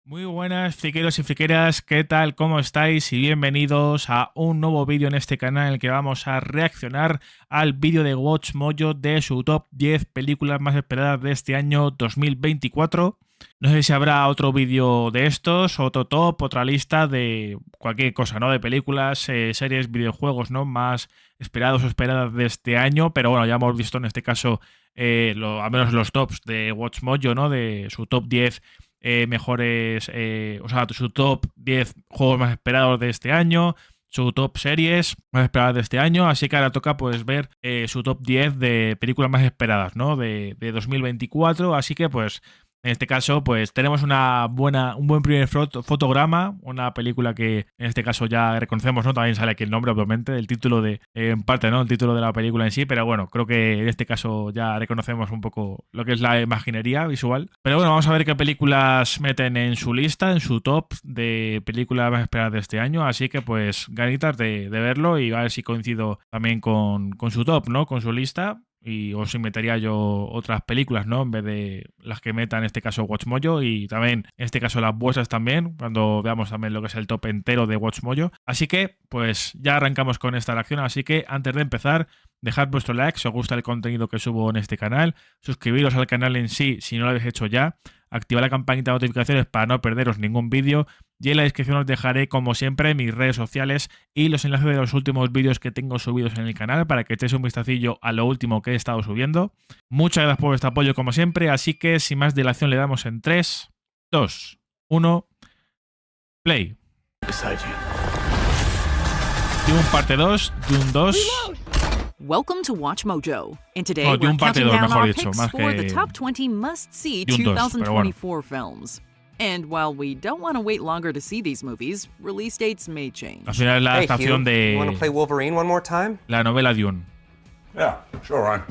Muy buenas friqueros y friqueras, ¿qué tal? ¿Cómo estáis? Y bienvenidos a un nuevo vídeo en este canal en el que vamos a reaccionar al vídeo de Watch Mojo de su top 10 películas más esperadas de este año 2024. No sé si habrá otro vídeo de estos, otro top, otra lista de cualquier cosa, ¿no? De películas, series, videojuegos, ¿no? Más esperados o esperadas de este año, pero bueno, ya hemos visto en este caso al menos los tops de Watch Mojo, ¿no? De su top 10 mejores, o sea, su top 10 juegos más esperados de este año, su top series más esperadas de este año, así que ahora toca pues ver su top 10 de películas más esperadas, ¿no? De 2024, así que pues en este caso pues tenemos un buen primer fotograma, una película que en este caso ya reconocemos, ¿no? También sale aquí el nombre, obviamente, del título en parte, ¿no? El título de la película en sí, pero bueno, creo que en este caso ya reconocemos un poco lo que es la imaginería visual. Pero bueno, vamos a ver qué películas meten en su lista, en su top de películas más esperadas de este año, así que pues ganitas de verlo y a ver si coincido también con su top, ¿no? Con su lista. Y os invitaría yo otras películas, ¿no? En vez de las que meta en este caso Watch Mojo, y también en este caso las vuestras también, cuando veamos también lo que es el top entero de Watch Mojo. Así que pues ya arrancamos con esta reacción, así que antes de empezar, dejad vuestro like si os gusta el contenido que subo en este canal, suscribiros al canal en sí si no lo habéis hecho ya, activad la campanita de notificaciones para no perderos ningún vídeo, y en la descripción os dejaré como siempre mis redes sociales y los enlaces de los últimos vídeos que tengo subidos en el canal para que echéis un vistacillo a lo último que he estado subiendo. Muchas gracias por vuestro apoyo como siempre, así que sin más dilación le damos en 3, 2, 1, play. Dune parte 2, Dune 2. Welcome to Watch Mojo, and today Oh, we're Dune parte counting 2, down mejor our dicho, picks más for the que top 20 must-see Dune 2, pero bueno. 2024 films. And while we don't want to wait longer to see these movies, release dates may change. Al final es la adaptación You want to play de Wolverine one more time? la novela Dune, Yeah, sure, Ryan.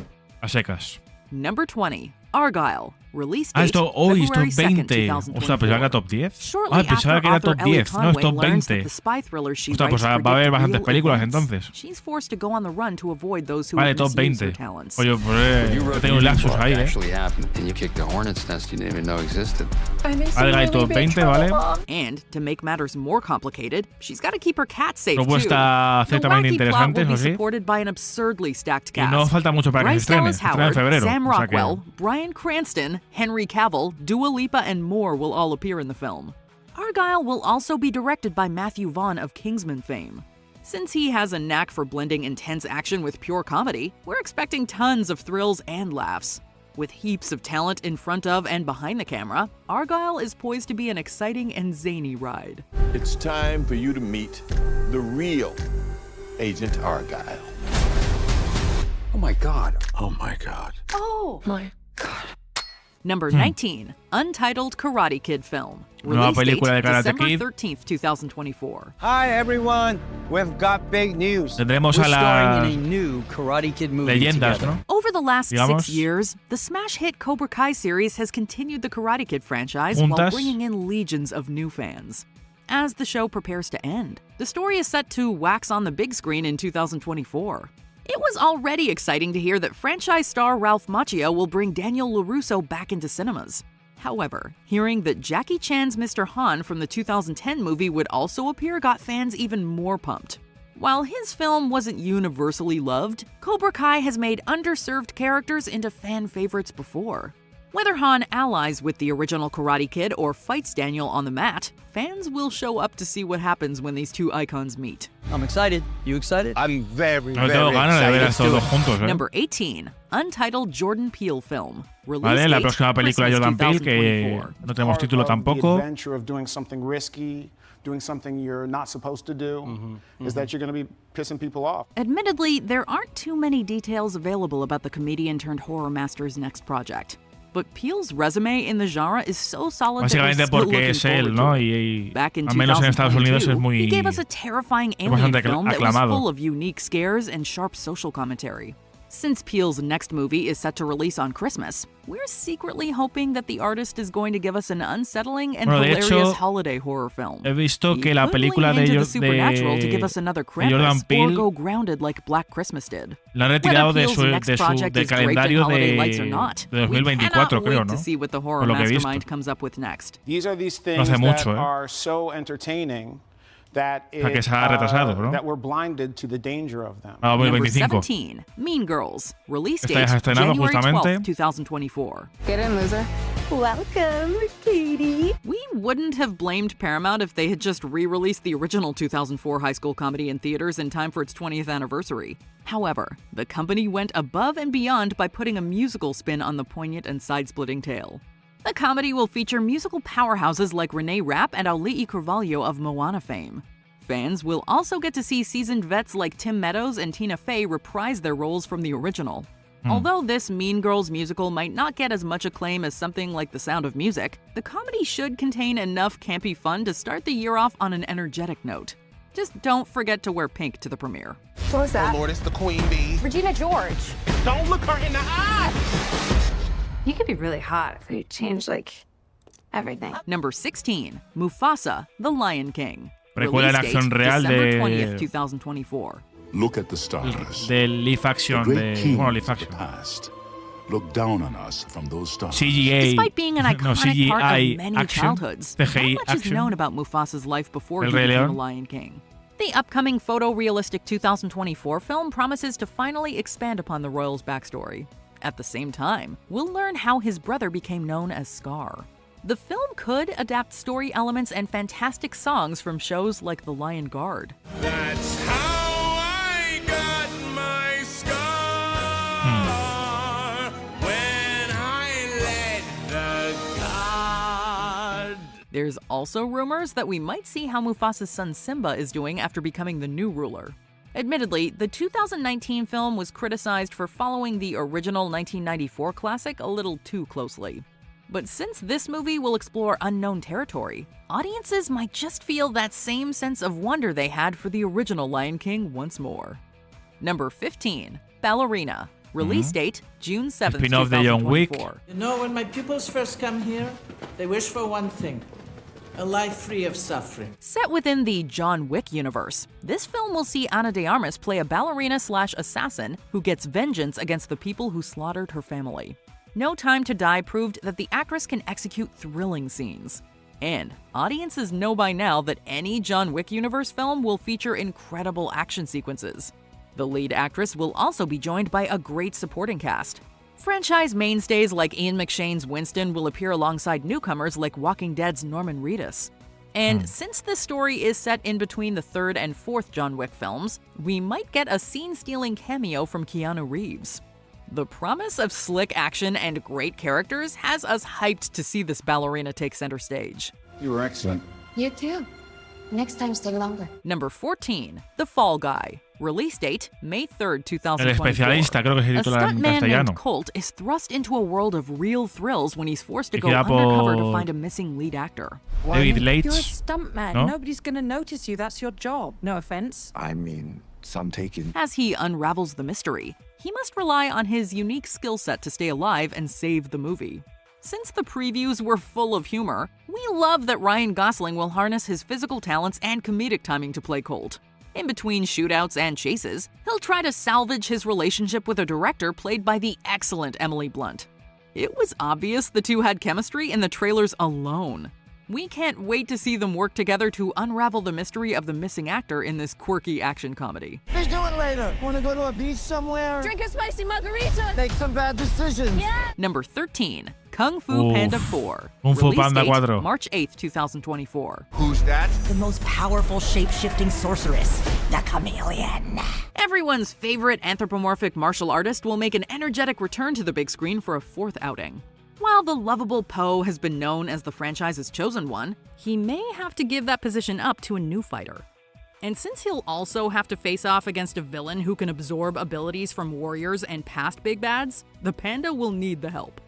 a secas. Number 20, Argyle. Release date Esto hoy es top February 2nd, 20. 2024. Ostras, pensaba que era top 10. Shortly Pensaba after que era top author Ellie 10. No, es Conway top learns that 20. the spy thriller she Ostras, pues writes va a haber predict bastantes real películas events. entonces. She's forced to go on the run to avoid those who Vale, would top misuse her 20. talents. Oye, pues he tenido un lapsus ahí, And you kicked a hornet's nest you didn't even know existed. Vale, top 20, ¿vale? And to make matters more complicated, she's got to keep her cat safe Propuesta too. The ciertamente wacky plot interesante, will be eso sí. supported by an absurdly stacked Y cast. no falta mucho para que se Bryce estrene. Dallas Se estrena en Howard, febrero. Sam O sea que Rockwell, Bryan Cranston, Henry Cavill, Dua Lipa, and more will all appear in the film. Argyle will also be directed by Matthew Vaughn of Kingsman fame. Since he has a knack for blending intense action with pure comedy, we're expecting tons of thrills and laughs. With heaps of talent in front of and behind the camera, Argyle is poised to be an exciting and zany ride. It's time for you to meet the real Agent Argyle. Oh my god. Oh my God. Oh! My god. Number 19, Untitled Karate Kid film. Nueva Release película de date Karate December Kid. 13th, 2024. Hi everyone, we've got big news. Tendremos We're a las starring in a new Karate Kid movie leyendas, together. ¿no? Over the last Digamos. 6 years, the smash hit Cobra Kai series has continued the Karate Kid franchise while Juntas. bringing in legions of new fans. As the show prepares to end, the story is set to wax on the big screen in 2024. It was already exciting to hear that franchise star Ralph Macchio will bring Daniel LaRusso back into cinemas. However, hearing that Jackie Chan's Mr. Han from the 2010 movie would also appear got fans even more pumped. While his film wasn't universally loved, Cobra Kai has made underserved characters into fan favorites before. Whether Han allies with the original Karate Kid or fights Daniel on the mat, fans will show up to see what happens when these two icons meet. I'm excited. You excited? I'm very, No tengo ganas de ver a estos dos juntos, ¿eh? Number 18, Untitled Jordan Peele film. Release Vale, la date, próxima película de Christmas Jordan Peele, que 2024. no tenemos título The tampoco. adventure of doing something risky, doing something you're not supposed to do, is that you're going to be pissing people off. Admittedly, there aren't too many details available about the comedian turned horror master's next project. But Peele's resume in the genre is so solid that we're Básicamente still porque looking es él, forward ¿no? to it. Y Back in al menos en Estados Unidos es 2022, muy... he gave us a terrifying alien bastante film that was aclamado. full of unique scares and sharp social commentary. Since Peele's next movie is set to release on Christmas, we're secretly hoping that the artist is going to give us an unsettling and hilarious holiday horror film. He visto que la película de Jordan Peele go grounded like Black Christmas did. la han retirado del calendario de 2024, creo, ¿no? To see what the horror Por lo que he visto. mastermind comes up with next. These are these things that are so entertaining that we're blinded to the danger of them. Number 17, Mean Girls. Release date January 12th, 2024. Get in, loser. Welcome, Katie. We wouldn't have blamed Paramount if they had just re-released the original 2004 high school comedy in theaters in time for its 20th anniversary. However, the company went above and beyond by putting a musical spin on the poignant and side-splitting tale. The comedy will feature musical powerhouses like Renee Rapp and Auli'i Carvalho of Moana fame. Fans will also get to see seasoned vets like Tim Meadows and Tina Fey reprise their roles from the original. Although this Mean Girls musical might not get as much acclaim as something like The Sound of Music, the comedy should contain enough campy fun to start the year off on an energetic note. Just don't forget to wear pink to the premiere. What was that? Oh Lord, it's the Queen Bee. Regina George. Don't look her in the eye! You could be really hot if you changed, like, everything. Number 16, Mufasa, The Lion King. Precuela en acción real December 20th, 2024. Look at the stars. Del live action, live action. Look down on us from those stars. CGI. Despite being an iconic part of many action, childhoods, not much is known about Mufasa's life before he became the Lion King. The upcoming photorealistic 2024 film promises to finally expand upon the royal's backstory. At the same time, we'll learn how his brother became known as Scar. The film could adapt story elements and fantastic songs from shows like The Lion Guard. That's how I got my scar when I led the god. There's also rumors that we might see how Mufasa's son Simba is doing after becoming the new ruler. Admittedly, the 2019 film was criticized for following the original 1994 classic a little too closely. But since this movie will explore unknown territory, audiences might just feel that same sense of wonder they had for the original Lion King once more. Number 15, Ballerina. Release date, June 7th, 2024. You know, when my pupils first come here, they wish for one thing. A life free of suffering. Set within the John Wick universe, this film will see Ana de Armas play a ballerina/assassin who gets vengeance against the people who slaughtered her family. No Time to Die proved that the actress can execute thrilling scenes. And audiences know by now that any John Wick universe film will feature incredible action sequences. The lead actress will also be joined by a great supporting cast. Franchise mainstays like Ian McShane's Winston will appear alongside newcomers like Walking Dead's Norman Reedus. And since this story is set in between the third and fourth John Wick films, we might get a scene-stealing cameo from Keanu Reeves. The promise of slick action and great characters has us hyped to see this ballerina take center stage. You were excellent. You too. Next time, stay longer. Number 14, The Fall Guy. Release date, May 3rd, 2024. El especialista, creo que se titula en castellano. A stuntman named Colt is thrust into a world of real thrills when he's forced to go undercover to find a missing lead actor. David Leitch. You're a stuntman. No? Nobody's going to notice you. That's your job. No offense. I mean, some taken. As he unravels the mystery, he must rely on his unique skill set to stay alive and save the movie. Since the previews were full of humor, we love that Ryan Gosling will harness his physical talents and comedic timing to play Colt. In between shootouts and chases, he'll try to salvage his relationship with a director played by the excellent Emily Blunt. It was obvious the two had chemistry in the trailers alone. We can't wait to see them work together to unravel the mystery of the missing actor in this quirky action comedy. Let's do it later. Want to go to a beach somewhere? Drink a spicy margarita. Make some bad decisions. Yeah. Number 13, Kung Fu Panda 4. Kung Fu Release Panda date, 4. March 8th, 2024. Who's that? The most powerful shape-shifting sorceress, the chameleon. Everyone's favorite anthropomorphic martial artist will make an energetic return to the big screen for a fourth outing. While the lovable Po has been known as the franchise's chosen one, he may have to give that position up to a new fighter. And since he'll also have to face off against a villain who can absorb abilities from warriors and past big bads, the panda will need the help.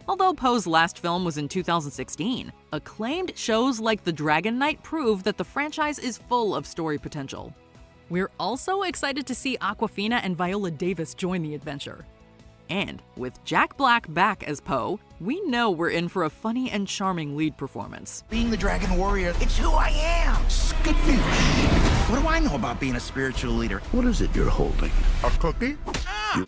Although Poe's last film was in 2016, acclaimed shows like The Dragon Knight prove that the franchise is full of story potential. We're also excited to see Awkwafina and Viola Davis join the adventure. And with Jack Black back as Poe, we know we're in for a funny and charming lead performance. Being the Dragon Warrior, it's who I am! Skitfish! What do I know about being a spiritual leader? What is it you're holding? A cookie?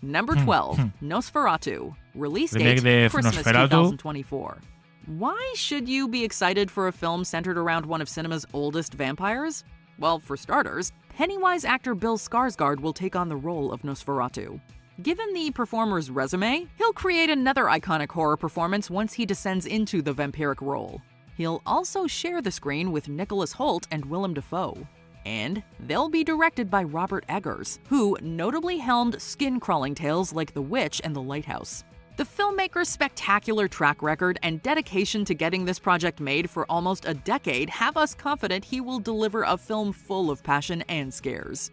Number 12, Nosferatu. Release date, Christmas 2024. Why should you be excited for a film centered around one of cinema's oldest vampires? Well, for starters, Pennywise actor Bill Skarsgård will take on the role of Nosferatu. Given the performer's resume, he'll create another iconic horror performance once he descends into the vampiric role. He'll also share the screen with Nicholas Hoult and Willem Dafoe. And they'll be directed by Robert Eggers, who notably helmed skin-crawling tales like The Witch and The Lighthouse. The filmmaker's spectacular track record and dedication to getting this project made for almost a decade have us confident he will deliver a film full of passion and scares.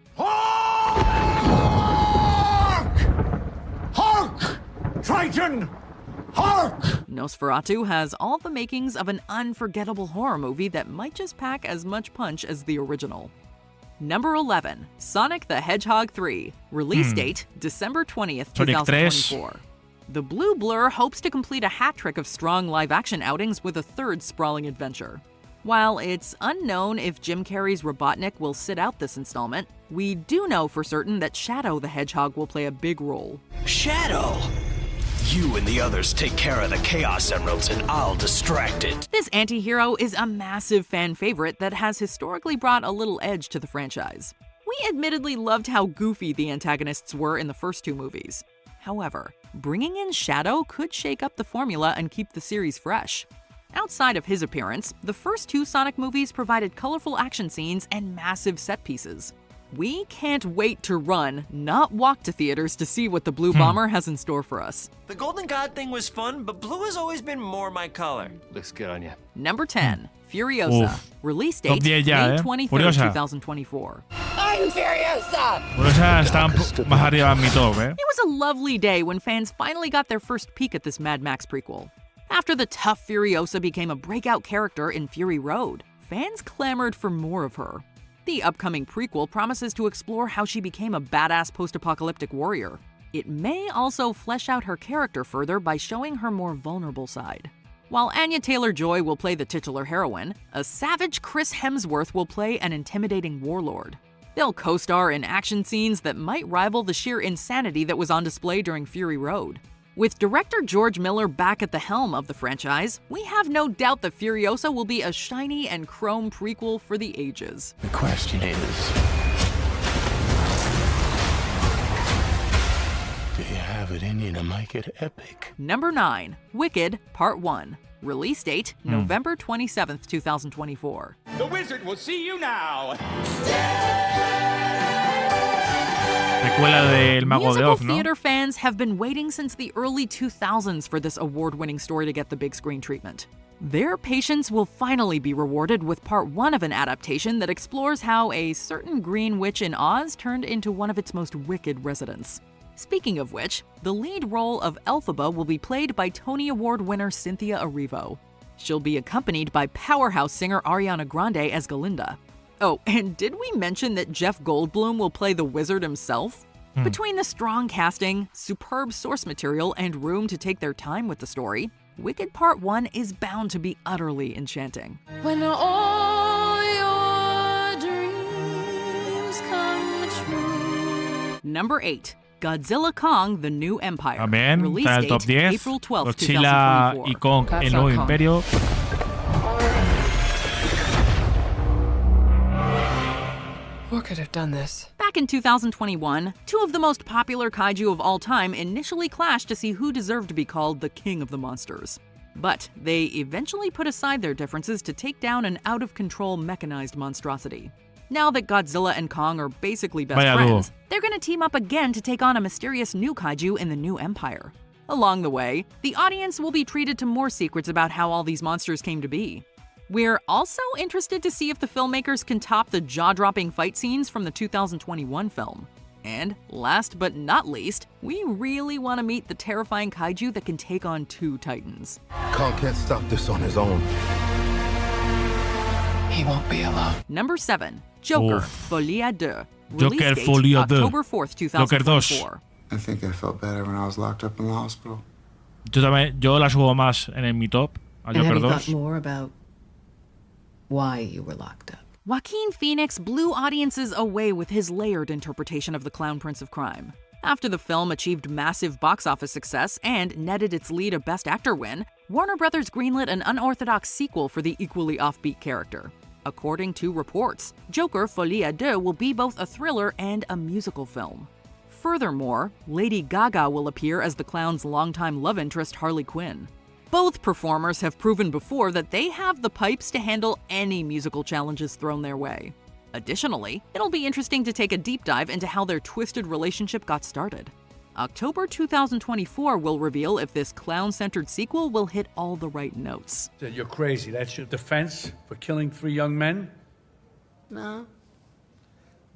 Hark! Triton! Hark! Nosferatu has all the makings of an unforgettable horror movie that might just pack as much punch as the original. Number 11, Sonic the Hedgehog 3. Release date, December 20th, 2024. The Blue Blur hopes to complete a hat trick of strong live-action outings with a third sprawling adventure. While it's unknown if Jim Carrey's Robotnik will sit out this installment, we do know for certain that Shadow the Hedgehog will play a big role. Shadow! You and the others take care of the Chaos Emeralds and I'll distract it. This anti-hero is a massive fan favorite that has historically brought a little edge to the franchise. We admittedly loved how goofy the antagonists were in the first two movies. However, bringing in Shadow could shake up the formula and keep the series fresh. Outside of his appearance, the first two Sonic movies provided colorful action scenes and massive set pieces. We can't wait to run, not walk to theaters to see what the Blue Bomber has in store for us. The Golden God thing was fun, but blue has always been more my color. Looks good on you. Number 10, Furiosa. Release date, May 23rd, 2024. I'm Furiosa! Furiosa está más arriba en mi top, eh? It was a lovely day when fans finally got their first peek at this Mad Max prequel. After the tough Furiosa became a breakout character in Fury Road, fans clamored for more of her. The upcoming prequel promises to explore how she became a badass post-apocalyptic warrior. It may also flesh out her character further by showing her more vulnerable side. While Anya Taylor-Joy will play the titular heroine, a savage Chris Hemsworth will play an intimidating warlord. They'll co-star in action scenes that might rival the sheer insanity that was on display during Fury Road. With director George Miller back at the helm of the franchise, we have no doubt that Furiosa will be a shiny and chrome prequel for the ages. The question is, do you have it in you to make it epic? Number 9, Wicked Part 1. Release date, November 27th, 2024. The wizard will see you now. Secuela del Mago de Oz, ¿no? Theater fans have been waiting since the early 2000s for this award-winning story to get the big screen treatment. Their patience will finally be rewarded with part 1 of an adaptation that explores how a certain green witch in Oz turned into one of its most wicked residents. Speaking of which, the lead role of Elphaba will be played by Tony Award winner Cynthia Erivo. She'll be accompanied by powerhouse singer Ariana Grande as Galinda. Oh, and did we mention that Jeff Goldblum will play the wizard himself? Between the strong casting, superb source material, and room to take their time with the story, Wicked Part 1 is bound to be utterly enchanting. When all your dreams come true. Number 8. Godzilla Kong, The New Empire. También Release está en el date, top 10. April 12, Godzilla 2024. y Kong, El Nuevo Imperio. What could have done this? Back in 2021, two of the most popular kaiju of all time initially clashed to see who deserved to be called the King of the Monsters. But they eventually put aside their differences to take down an out-of-control mechanized monstrosity. Now that Godzilla and Kong are basically best friends, they're gonna team up again to take on a mysterious new kaiju in the New Empire. Along the way, the audience will be treated to more secrets about how all these monsters came to be. We're also interested to see if the filmmakers can top the jaw-dropping fight scenes from the 2021 film. And last but not least, we really want to meet the terrifying kaiju that can take on two titans. Kong can't stop this on his own. He won't be alone. Number 7. Joker, Folie à Deux. Joker Folio 2. October 4th, Joker 2. 2024. I think I felt better when I was locked up in the hospital. Yo la subo más en mi top a Joker 2. More about why you were locked up. Joaquin Phoenix blew audiences away with his layered interpretation of the Clown Prince of Crime. After the film achieved massive box office success and netted its lead a Best Actor win, Warner Bros. Greenlit an unorthodox sequel for the equally offbeat character. According to reports, Joker Folia 2 will be both a thriller and a musical film. Furthermore, Lady Gaga will appear as the clown's longtime love interest Harley Quinn. Both performers have proven before that they have the pipes to handle any musical challenges thrown their way. Additionally, it'll be interesting to take a deep dive into how their twisted relationship got started. October 2024 will reveal if this clown-centered sequel will hit all the right notes. You're crazy. That's your defense for killing 3 young men? No.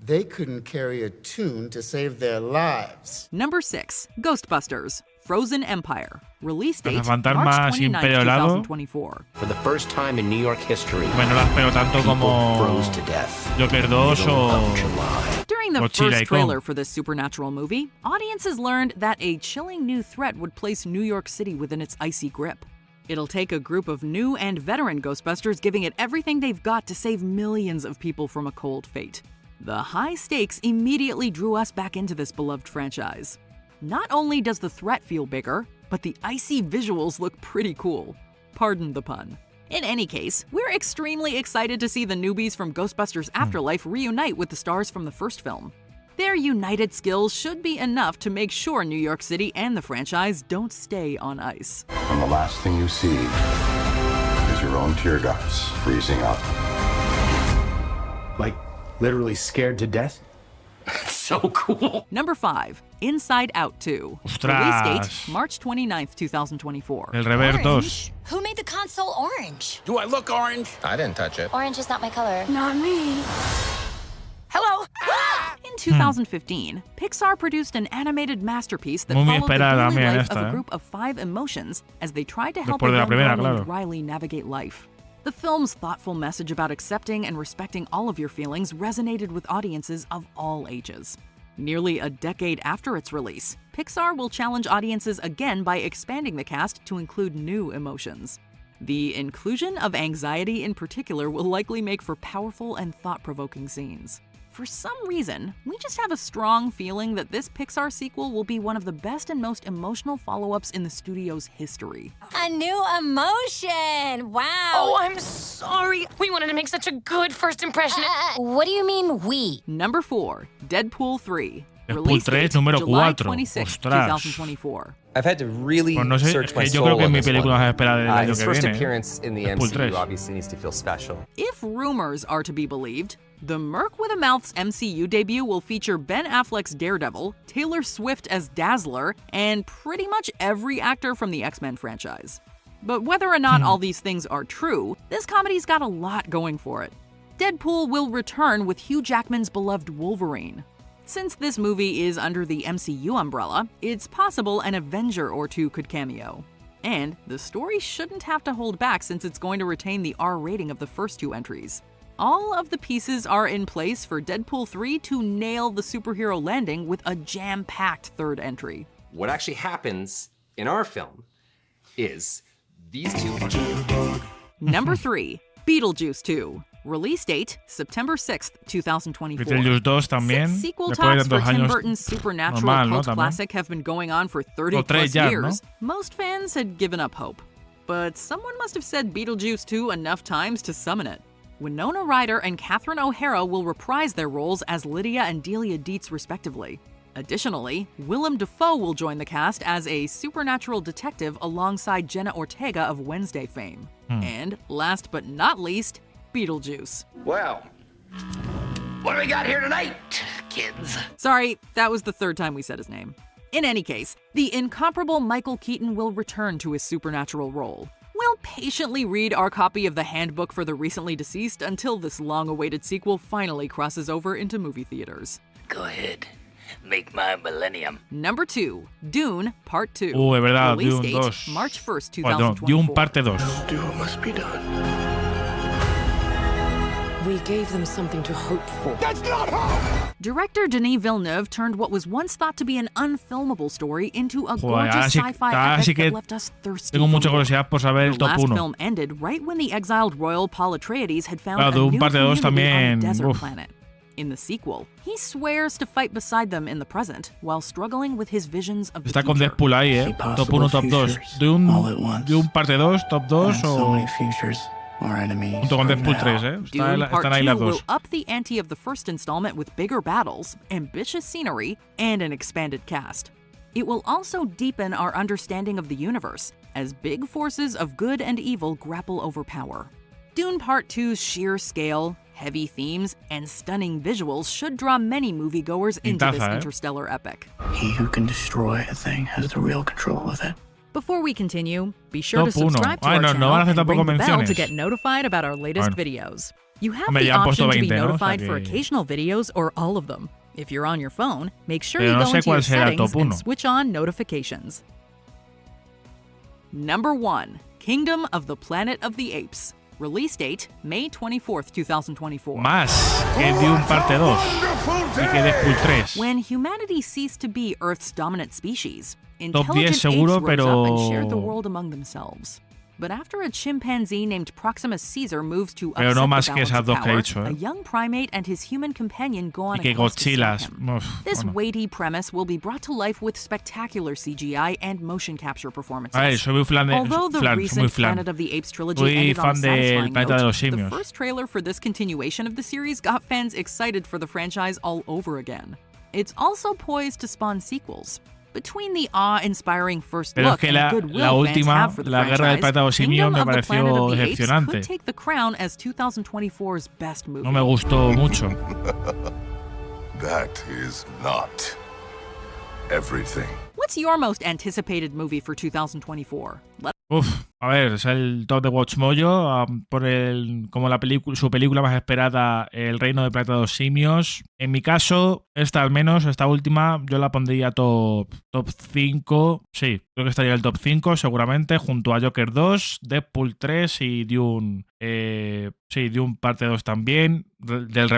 They couldn't carry a tune to save their lives. Number 6. Ghostbusters. Frozen Empire. Release date March Fantasma sin 29, pelo helado. 2024. For the first time in New York history, Bueno, la espero tanto como froze to death. Joker 2 o During the Godzilla first trailer for this supernatural movie, audiences learned that a chilling new threat would place New York City within its icy grip. It'll take a group of new and veteran Ghostbusters giving it everything they've got to save millions of people from a cold fate. The high stakes immediately drew us back into this beloved franchise. Not only does the threat feel bigger, but the icy visuals look pretty cool. Pardon the pun. In any case, we're extremely excited to see the newbies from Ghostbusters Afterlife reunite with the stars from the first film. Their united skills should be enough to make sure New York City and the franchise don't stay on ice. And the last thing you see is your own tear ducts freezing up. Like, literally scared to death? So cool. Number 5. Inside Out 2. Ostras. Release date March 29th, 2024. El Rever 2. Who made the console orange? Do I look orange? I didn't touch it. Orange is not my color. Not me. Hello? In 2015, Pixar produced an animated masterpiece that Muy followed the esperada daily también life esta, of a group of 5 emotions as they tried to help Después a de la young primera, girl named claro. Riley navigate life. The film's thoughtful message about accepting and respecting all of your feelings resonated with audiences of all ages. Nearly a decade after its release, Pixar will challenge audiences again by expanding the cast to include new emotions. The inclusion of anxiety in particular will likely make for powerful and thought-provoking scenes. For some reason, we just have a strong feeling that this Pixar sequel will be one of the best and most emotional follow-ups in the studio's history. A new emotion! Wow! Oh, I'm sorry. We wanted to make such a good first impression. What do you mean, we? Number 4. Deadpool 3. Deadpool Release 3, date número July 4. 26, Ostras. 2024. I've had to really Pues no sé, search my es que yo soul creo que es on mi this película one. más esperada del año His que first viene. appearance in the Deadpool MCU 3. obviously needs to feel special. If rumors are to be believed, the Merc with a Mouth's MCU debut will feature Ben Affleck's Daredevil, Taylor Swift as Dazzler, and pretty much every actor from the X-Men franchise. But whether or not all these things are true, this comedy's got a lot going for it. Deadpool will return with Hugh Jackman's beloved Wolverine. Since this movie is under the MCU umbrella, it's possible an Avenger or two could cameo. And the story shouldn't have to hold back since it's going to retain the R rating of the first 2 entries. All of the pieces are in place for Deadpool 3 to nail the superhero landing with a jam-packed 3rd entry. What actually happens in our film is these two... Number 3. Beetlejuice 2. Release date September 6th, 2024. Beetlejuice 2 también. Since sequel Después de talks for tantos Tim años. Burton's supernatural Normal, ¿no? cult También. classic have been going on for 30 plus ya, years, ¿no? most fans had given up hope. But someone must have said Beetlejuice 2 enough times to summon it. Winona Ryder and Catherine O'Hara will reprise their roles as Lydia and Delia Dietz respectively. Additionally, Willem Dafoe will join the cast as a supernatural detective alongside Jenna Ortega of Wednesday fame. And last but not least, Beetlejuice. Well, what do we got here tonight, kids? Sorry, that was the 3rd time we said his name. In any case, the incomparable Michael Keaton will return to his supernatural role. We'll patiently read our copy of the handbook for the recently deceased until this long-awaited sequel finally crosses over into movie theaters. Go ahead. Make my millennium. Number 2. Dune Part 2. Es verdad, Release Dune date 2. March 1st, Perdón, 2024. Dune Parte 2. Do what must be done. we gave them something to hope for. That's not hope! Director Denis Villeneuve turned what was once thought to be an unfilmable story into a gorgeous sci-fi epic that left us thirsty. Tengo mucha curiosidad por saber el top 1. The last film ended right when the exiled royal Paul Atreides had found a Dune new Parte 2 community on a también. desert planet. In the sequel, he swears to fight beside them in the present while struggling with his visions of the Está con future. Deadpool ahí, Top 1, Top 2. Dune Parte 2, Top 2 o... Junto con Deadpool 3, Dune Part están ahí 2 las will dos. up the ante of the first installment with bigger battles, ambitious scenery, and an expanded cast. It will also deepen our understanding of the universe, as big forces of good and evil grapple over power. Dune Part 2's sheer scale, heavy themes, and stunning visuals should draw many moviegoers into this interstellar epic. He who can destroy a thing has the real control of it. Before we continue, be sure to Top 1. subscribe to our channel van a hacer and ring tampoco the bell to menciones. get notified about our latest videos. You have Hombre, the ya han option puesto to be 20, ¿no? notified O sea for que... occasional videos or all of them. If you're on your phone, make sure Pero you no go sé into your cuál será el settings top and 1. switch on notifications. Number 1. Kingdom of the Planet of the Apes. Release date, May 24th, 2024. Más que Dune Parte 2 y que Deadpool 3. When humanity ceased to be Earth's dominant species, Top 10 intelligent seguro, apes rose up and shared the pero... world among themselves. But after a chimpanzee named Proximus Caesar moves to Pero upset no the más que balance esas of dos que he power, dicho, a young primate and his human companion go on Y que a quest to stop Godzillas. him. This Bueno. weighty premise will be brought to life with spectacular CGI and motion capture performances. A ver, soy muy fan de... Although the soy muy recent fan. Planet of the Apes trilogy Soy ended on a fan del satisfying Planeta de note, los the Simios. first trailer for this continuation of the series got fans excited for the franchise all over again. It's also poised to spawn sequels. Between the awe-inspiring first Pero es look que and la goodwill última, fans have for the la Guerra del franchise, Planeta de los Simios, Kingdom me of the Planet pareció of the Apes decepcionante. could take the crown as 2024's best movie. No me gustó mucho. That is not everything. What's your most anticipated movie for 2024? A ver, es el top de Watch Mojo, por como su película más esperada, El Reino del Planeta de los Simios. En mi caso, esta al menos, esta última, yo la pondría top 5. Sí, creo que estaría en el top 5 seguramente, junto a Joker 2, Deadpool 3 y Dune. Sí, Dune Parte 2 también. Del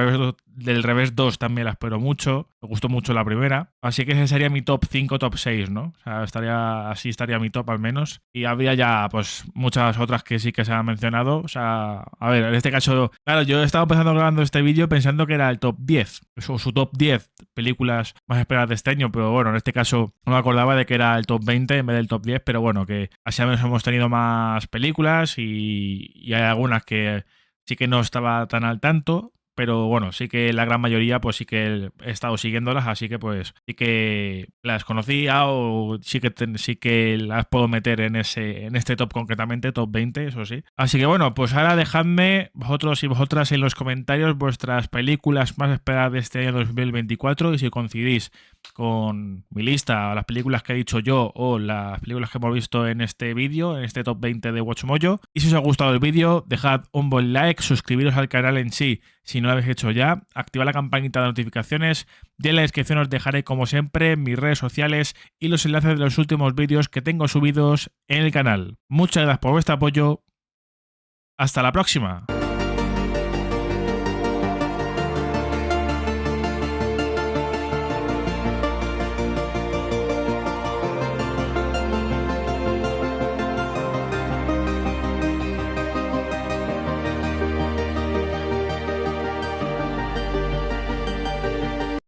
revés 2 también la espero mucho. Me gustó mucho la primera. Así que ese sería mi top 5, top 6, ¿no? O sea, así estaría mi top al menos. Y habría ya, pues, muchas otras que sí que se han mencionado. O sea, a ver, en este caso, claro, yo he estado empezando grabando este vídeo pensando que era el top 10. O su top 10 películas más esperadas de este año. Pero bueno, en este caso no me acordaba de que era el top 20 en vez del top 10. Pero bueno, que así al menos hemos tenido más películas y hay algunas que sí que no estaba tan al tanto, pero bueno, sí que la gran mayoría pues sí que he estado siguiéndolas, así que pues sí que las conocía o sí que las puedo meter en este top concretamente, top 20, eso sí. Así que bueno, pues ahora dejadme vosotros y vosotras en los comentarios vuestras películas más esperadas de este año 2024 y si coincidís con mi lista o las películas que he dicho yo o las películas que hemos visto en este vídeo, en este top 20 de Watch Mojo. Y si os ha gustado el vídeo, dejad un buen like, suscribiros al canal en sí si no lo habéis hecho ya, activad la campanita de notificaciones y en la descripción os dejaré como siempre mis redes sociales y los enlaces de los últimos vídeos que tengo subidos en el canal. Muchas gracias por vuestro apoyo. Hasta la próxima.